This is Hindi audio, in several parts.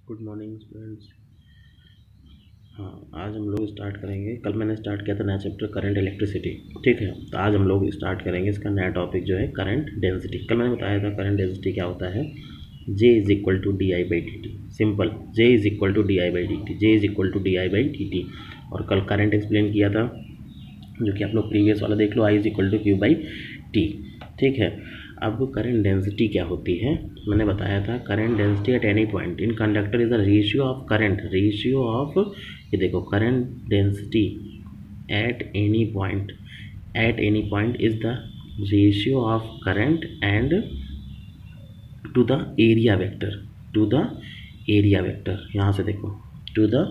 Good morning students. हाँ, आज हम लोग स्टार्ट करेंगे। कल मैंने स्टार्ट किया था नया चैप्टर करंट इलेक्ट्रिसिटी। ठीक है, तो आज हम लोग स्टार्ट करेंगे इसका नया टॉपिक जो है करंट डेंसिटी। कल मैंने बताया था करंट डेंसिटी क्या होता है। J is equal to d I by d t. Simple, J is equal to d I by d t, J is equal to d I by d t. और कल करंट एक्सप्लेन किया था, जो कि आप लोग प्रीवियस वाला देख लो, I is equal to q by t. ठीक है, अब करंट डेंसिटी क्या होती है मैंने बताया था। Current density at any point in conductor is the ratio of current, ratio of, ये देखो, current density at any point, at any point is the ratio of current and to the area vector, to the area vector. यहाँ से देखो, टू द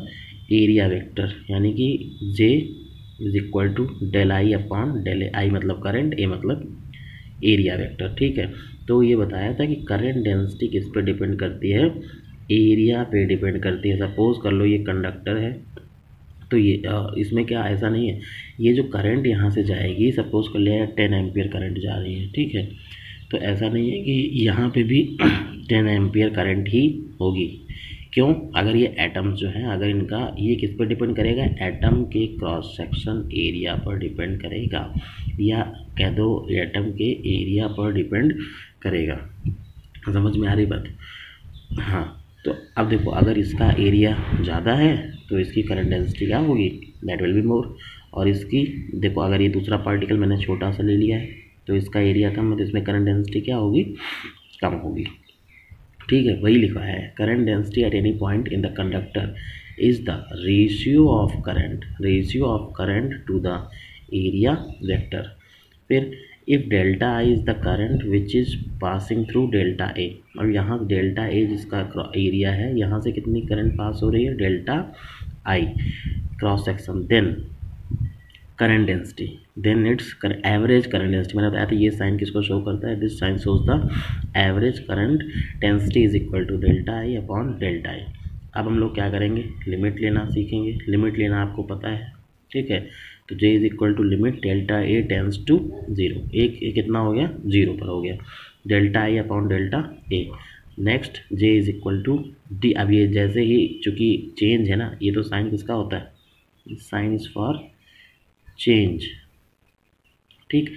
एरिया वेक्टर, यानी कि J is equal to del I upon del A. I मतलब करंट, ए मतलब एरिया वेक्टर। ठीक है, तो ये बताया था कि करंट डेंसिटी किस पे डिपेंड करती है, एरिया पे डिपेंड करती है। सपोज कर लो ये कंडक्टर है, तो ये इसमें क्या ऐसा नहीं है, ये जो करंट यहाँ से जाएगी, सपोज कर लिया 10 एम्पियर करंट जा रही है। ठीक है, तो ऐसा नहीं है कि यहाँ पे भी 10 एम्पियर करंट ही होगी। क्यों? अगर ये एटम्स जो हैं, अगर इनका, ये किस पर डिपेंड करेगा, एटम के क्रॉस सेक्शन एरिया पर डिपेंड करेगा, या कह दो एटम के एरिया पर डिपेंड करेगा। समझ में आ रही बात? हाँ, तो अब देखो, अगर इसका एरिया ज़्यादा है तो इसकी करंट डेंसिटी क्या होगी, दैट विल बी मोर। और इसकी देखो, अगर ये दूसरा पार्टिकल मैंने छोटा सा ले लिया है तो इसका एरिया कम है, तो इसमें करंट डेंसिटी क्या होगी, कम होगी। ठीक है, वही लिखा है, current density at any point in the conductor is the ratio of current, ratio of current to the area vector. फिर if delta I is the current which is passing through delta A, और यहाँ डेल्टा ए जिसका एरिया है, यहाँ से कितनी करंट पास हो रही है, delta I cross section, then current density, then its average current density. मैंने बताया था ये साइन किसको शो करता है, this sign shows the average current density is equal to delta I upon delta I. अब हम लोग क्या करेंगे, लिमिट लेना सीखेंगे। लिमिट लेना आपको पता है, ठीक है, तो J is equal to limit delta A tends to zero, एक कितना हो गया, जीरो पर हो गया, delta I upon delta A. Next J is equal to d. अब ये जैसे ही, चूँकि चेंज है ना, ये तो साइन किसका होता है, साइन इज फॉर चेंज। ठीक,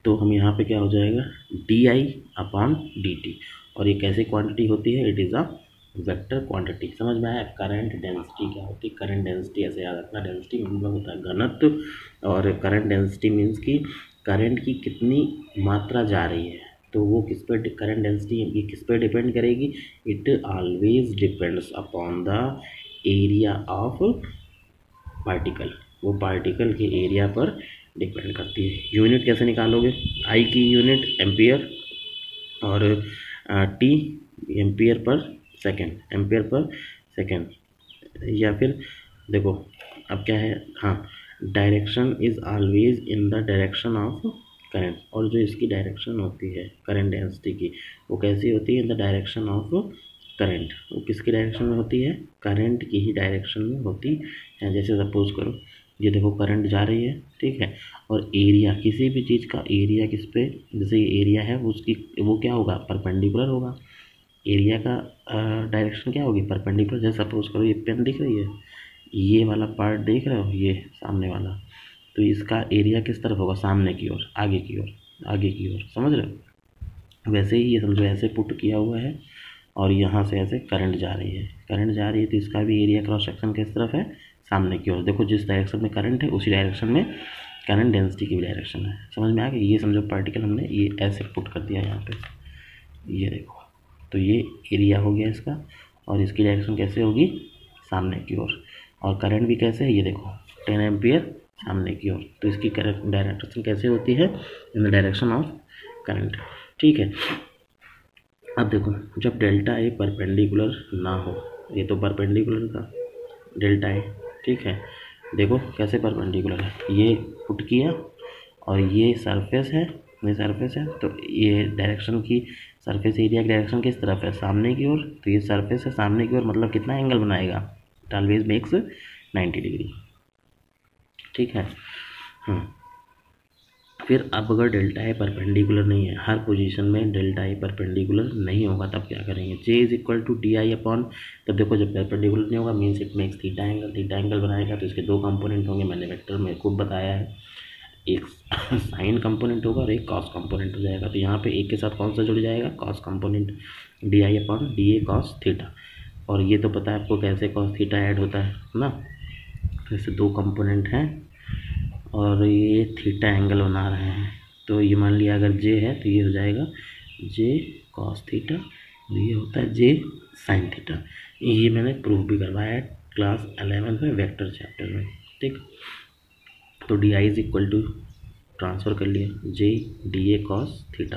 तो हम यहाँ पे क्या हो जाएगा, D I upon D t. और ये कैसे क्वांटिटी होती है, it is a vector quantity. समझ में आया? करंट डेंसिटी क्या होती है, करंट डेंसिटी ऐसे याद रखना, डेंसिटी मतलब होता है घनत्व, और करंट डेंसिटी मीन्स कि करंट की कितनी मात्रा जा रही है। तो वो किस पर, करंट डेंसिटी ये किस पर डिपेंड करेगी, it always depends upon the area of particle, वो पार्टिकल के एरिया पर डिपेंड करती है। यूनिट कैसे निकालोगे, आई की यूनिट एम्पियर और T ampere per second, ampere per second. या फिर देखो, अब क्या है, हाँ, direction is always in the direction of current. और जो इसकी डायरेक्शन होती है करंट डेंसिटी की, वो कैसी होती है, in the direction of current. वो किसकी डायरेक्शन में होती है, करंट की ही डायरेक्शन में होती है। जैसे सपोज करो, ये देखो करंट जा रही है, ठीक है, और एरिया, किसी भी चीज़ का एरिया किस पे, जैसे ये एरिया है, उसकी वो क्या होगा, परपेंडिकुलर होगा। एरिया का डायरेक्शन क्या होगी, परपेंडिकुलर। जैसे सपोज करो ये पेन दिख रही है, ये वाला पार्ट देख रहे हो, ये सामने वाला, तो इसका एरिया किस तरफ होगा, सामने की ओर, आगे की ओर, आगे की ओर। समझ रहे हो? वैसे ही ये समझो, ऐसे पुट किया हुआ है और यहाँ से ऐसे करंट जा रही है, करंट जा रही है, तो इसका भी एरिया क्रॉस सेक्शन किस तरफ है, सामने की ओर। देखो, जिस डायरेक्शन में करंट है उसी डायरेक्शन में करंट डेंसिटी की भी डायरेक्शन है। समझ में आ गई? ये समझो पार्टिकल हमने ये ऐसे पुट कर दिया यहाँ पे, ये देखो, तो ये एरिया हो गया इसका, और इसकी डायरेक्शन कैसे होगी, सामने की ओर। और करंट भी कैसे है, ये देखो 10 एम्पियर सामने की ओर, तो इसकी डायरेक्शन कैसे होती है, in the direction of current. ठीक है, अब देखो, जब डेल्टा ए परपेंडिकुलर ना हो, ये तो परपेंडिकुलर था डेल्टा ए, ठीक है, देखो कैसे परपेंडिकुलर है, ये पुट किया और ये सरफेस है, ये सरफेस है, तो ये डायरेक्शन की, सरफेस एरिया की डायरेक्शन किस तरफ है, सामने की ओर, तो ये सरफेस है सामने की ओर, मतलब कितना एंगल बनाएगा, इट ऑलवेज मेक्स 90 डिग्री। ठीक है, फिर अब अगर डेल्टा ए परपेंडिकुलर नहीं है, हर पोजीशन में डेल्टा ए परपेंडिकुलर नहीं होगा, तब क्या करेंगे, J is equal to d I upon, तब देखो जब परपेंडिकुलर नहीं होगा means it makes theta angle बनाएगा, तो इसके दो कंपोनेंट होंगे, मैंने वेक्टर में खूब बताया है, एक साइन कंपोनेंट होगा और एक कॉस कंपोनेंट हो जाएगा। तो यहाँ पे एक के साथ कौन सा जुड़ जाएगा, cos component, D I upon D A cos theta. और ये तो पता है आपको कैसे कॉस थीटा ऐड होता है ना, जैसे दो कंपोनेंट हैं और ये थीटा एंगल बना रहे हैं, तो ये मान लिया अगर जे है तो ये हो जाएगा जे कॉस थीटा, ये होता है जे साइन थीटा। ये मैंने प्रूफ भी करवाया है क्लास 11 में वेक्टर चैप्टर में, ठीक। तो d I is equal to transfer कर लिया J d A cos theta,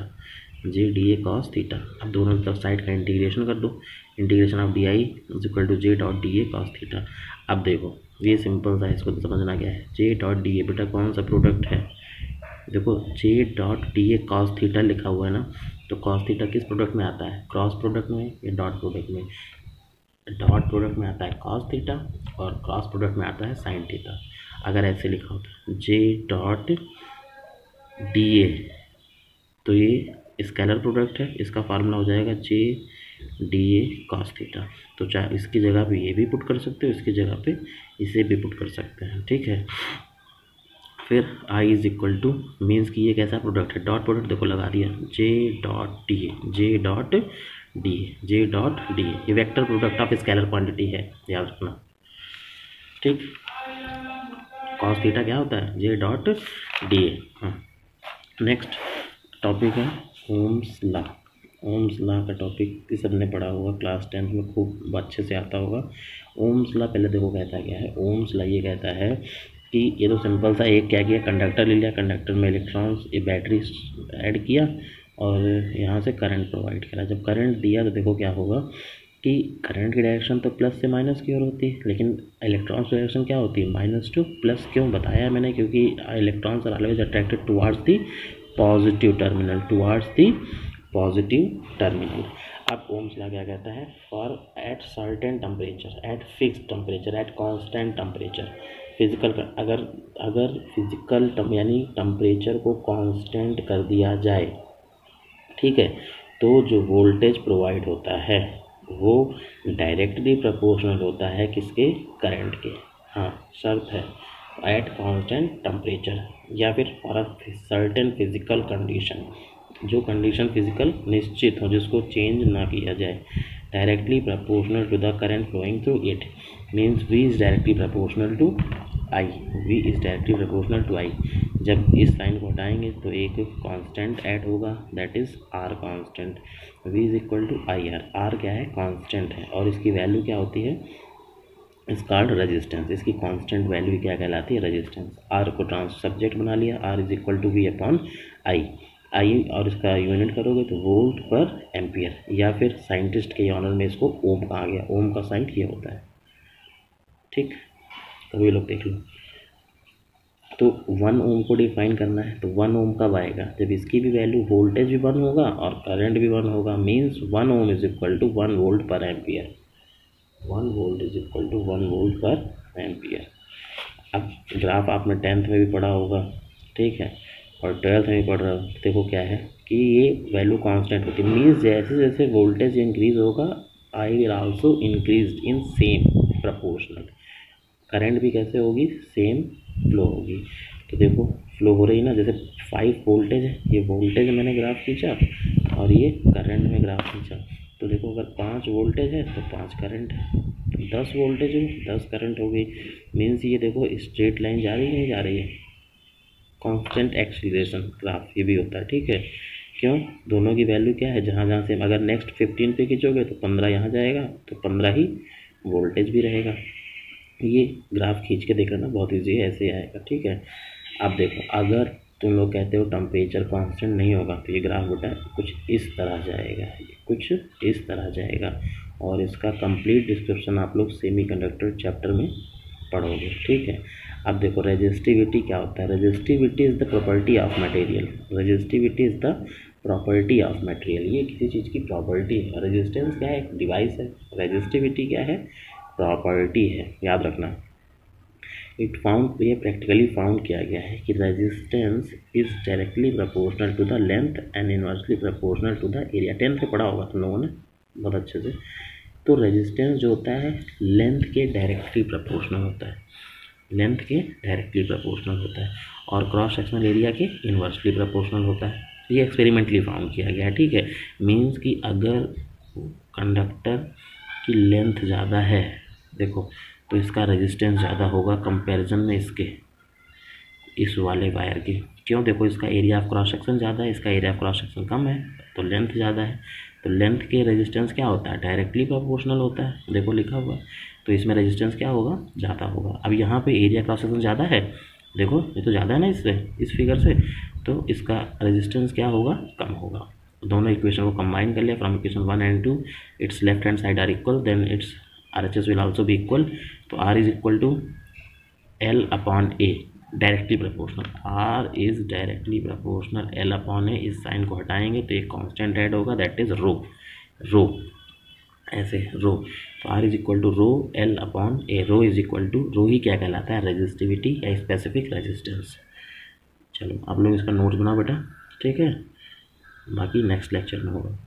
J d A cos theta. अब दोनों तरफ साइड का इंटीग्रेशन कर दो, integration of d I is equal to J dot d A cos theta. अब देखो ये सिंपल सा, इसको तो समझना क्या है, जे डॉट डी ए, बेटा कौन सा प्रोडक्ट है, देखो जे dot d A cos theta लिखा हुआ है ना, तो कॉस थीटा किस प्रोडक्ट में आता है, क्रॉस प्रोडक्ट में या डॉट प्रोडक्ट में, डॉट प्रोडक्ट में आता है कॉस थीटा और क्रॉस प्रोडक्ट में आता है साइन थीटा। अगर ऐसे लिखा होता जे डॉट डी ए, तो ये स्केलर प्रोडक्ट है, इसका फार्मूला हो जाएगा जे डी ए कॉस थीटा। तो चाहे इसकी जगह पे ये भी पुट कर सकते हो, इसकी जगह पे इसे भी पुट कर सकते हैं, ठीक है। फिर आई इज इक्वल टू मीन्स कि ये कैसा प्रोडक्ट है, डॉट प्रोडक्ट देखो लगा दिया, J dot d A, J dot d A, J dot d A, ये vector product of scalar quantity है, याद रखना, ठीक। कॉस थीटा क्या होता है, जे डॉट डी ए। हाँ, नेक्स्ट टॉपिक है ओम्स लॉ। ओम्स लॉ का टॉपिक सबने पढ़ा होगा, क्लास 10 में खूब अच्छे से आता होगा। ओम्स लॉ पहले देखो कहता क्या है, ओम्स लॉ ये कहता है कि ये तो सिंपल सा, एक क्या किया, कंडक्टर ले लिया, कंडक्टर में इलेक्ट्रॉन्स, ये बैटरी ऐड किया और यहाँ से करंट प्रोवाइड करा। जब करंट दिया तो देखो क्या होगा कि करंट की डायरेक्शन तो प्लस से माइनस की ओर होती है, लेकिन इलेक्ट्रॉन्स की डायरेक्शन क्या होती है, माइनस टू प्लस। क्यों बताया मैंने, क्योंकि electrons are always attracted towards the positive terminal, towards the positive terminal. अब ओम्स लॉ क्या कहता है, for at certain temperature, at fixed temperature, at constant temperature, physical अगर फिजिकल यानी टेम्परेचर को कांस्टेंट कर दिया जाए, ठीक है, तो जो वोल्टेज प्रोवाइड होता है वो डायरेक्टली प्रोपोर्शनल होता है किसके, करंट के। हाँ, शर्त है एट कांस्टेंट टेम्परेचर, या फिर for a certain physical condition, जो कंडीशन फिजिकल निश्चित हो, जिसको चेंज ना किया जाए, directly proportional to the current flowing through it, means V is directly proportional to I, V is directly proportional to I। जब इस साइन को हटाएंगे तो एक कांस्टेंट ऐड होगा, that is R constant, V is equal to I R. R क्या है, कांस्टेंट है, और इसकी वैल्यू क्या होती है, इस कॉल्ड रेजिस्टेंस, इसकी कांस्टेंट वैल्यू क्या कहलाती है, रेजिस्टेंस। R को सब्जेक्ट बना लिया, R is equal to V upon I, और इसका यूनिट करोगे तो वोल्ट पर एम्पियर, या फिर साइंटिस्ट के ऑनर में इसको ओम कहा गया, ओम का साइन ये होता है, ठीक। तो ये लोग देख लो, तो 1 ओम को डिफाइन करना है, तो 1 ओम कब आएगा, जब इसकी भी वैल्यू, वोल्टेज भी 1 होगा और करंट भी 1 होगा, means 1 ohm is equal to 1 volt per ampere, 1 volt is equal to 1 volt per ampere. अब ग्राफ आपने 10th में भी पढ़ा होगा, ठीक है, और 12th में भी पढ़ रहे हो, देखो क्या है कि ये वैल्यू कांस्टेंट होती है, मीन्स जैसे जैसे वोल्टेज इंक्रीज होगा I will also increase in same proportional, current भी कैसे होगी, सेम फ्लो होगी। तो देखो फ्लो हो रही ना, जैसे 5 वोल्टेज है, ये वोल्टेज मैंने ग्राफ खींचा और ये करंट में ग्राफ खींचा, तो देखो अगर 5 वोल्टेज है तो 5 करंट है, तो 10 वोल्टेज है 10 करंट हो गई, मीन्स ये देखो स्ट्रेट लाइन जा रही है, नहीं जा रही है, कांस्टेंट एक्सीलरेशन ग्राफ ये भी होता है, ठीक है। क्यों, दोनों की वैल्यू क्या है, जहाँ जहाँ से अगर नेक्स्ट 15 पे खींचोगे तो 15 यहाँ जाएगा, तो 15 ही वोल्टेज भी रहेगा। ये ग्राफ खींच के देख लेना, बहुत ईजी है, ऐसे आएगा, ठीक है। अब देखो अगर तुम लोग कहते हो टेम्परेचर कांस्टेंट नहीं होगा, तो ये ग्राफ बेटा कुछ इस तरह जाएगा, कुछ इस तरह जाएगा, और इसका कंप्लीट डिस्क्रिप्शन आप लोग सेमीकंडक्टर चैप्टर में पढ़ोगे, ठीक है। अब देखो रेजिस्टिविटी क्या होता है, resistivity is the property of material, resistivity is the property of material, ये किसी चीज़ की प्रॉपर्टी है। रेजिस्टेंस क्या है, एक डिवाइस है, रेजिस्टिविटी क्या है, प्रॉपर्टी है, याद रखना। ये प्रैक्टिकली फाउंड किया गया है कि resistance is directly proportional to the length and inversely proportional to the area. 10th में पढ़ा होगा तुम लोगों ने बहुत अच्छे से। तो रेजिस्टेंस जो होता है लेंथ के डायरेक्टली प्रोपोर्शनल होता है, लेंथ के डायरेक्टली प्रोपोर्शनल होता है, और क्रॉस सेक्शनल एरिया के इन्वर्सली प्रोपोर्शनल होता है। ये एक्सपेरिमेंटली फाउंड किया गया है, ठीक है। मीन्स कि अगर कंडक्टर की लेंथ ज़्यादा है, देखो, तो इसका रेजिस्टेंस ज़्यादा होगा कंपैरिजन में इसके, इस वाले वायर के। क्यों? देखो, इसका एरिया ऑफ क्रॉस सेक्शन ज़्यादा है, इसका एरिया ऑफ क्रॉस सेक्शन कम है, तो लेंथ ज़्यादा है। तो लेंथ के रेजिस्टेंस क्या होता है? डायरेक्टली प्रोपोर्शनल होता है, देखो लिखा हुआ है। तो इसमें रेजिस्टेंस क्या होगा? ज़्यादा होगा। अब यहाँ पे एरिया क्रॉस सेक्शन ज़्यादा है, देखो ये तो ज़्यादा है ना इससे, इस फिगर से, तो इसका रेजिस्टेंस क्या होगा? कम होगा। दोनों इक्वेशन को कंबाइन कर लिया from equation 1 and 2, its left hand side are equal, then its RHS will also be equal. तो R is equal to L upon A, directly proportional. R is directly proportional L upon A। इस साइन को हटाएंगे तो एक कांस्टेंट ऐड होगा, दैट इज रो, ऐसे रो। तो R is equal to rho L upon A। Rho is equal to, rho ही क्या कहलाता है? रेजिस्टिविटी या स्पेसिफिक रेजिस्टेंस। चलो आप लोग इसका नोट्स बनाओ बेटा, ठीक है, बाकी नेक्स्ट लेक्चर में होगा।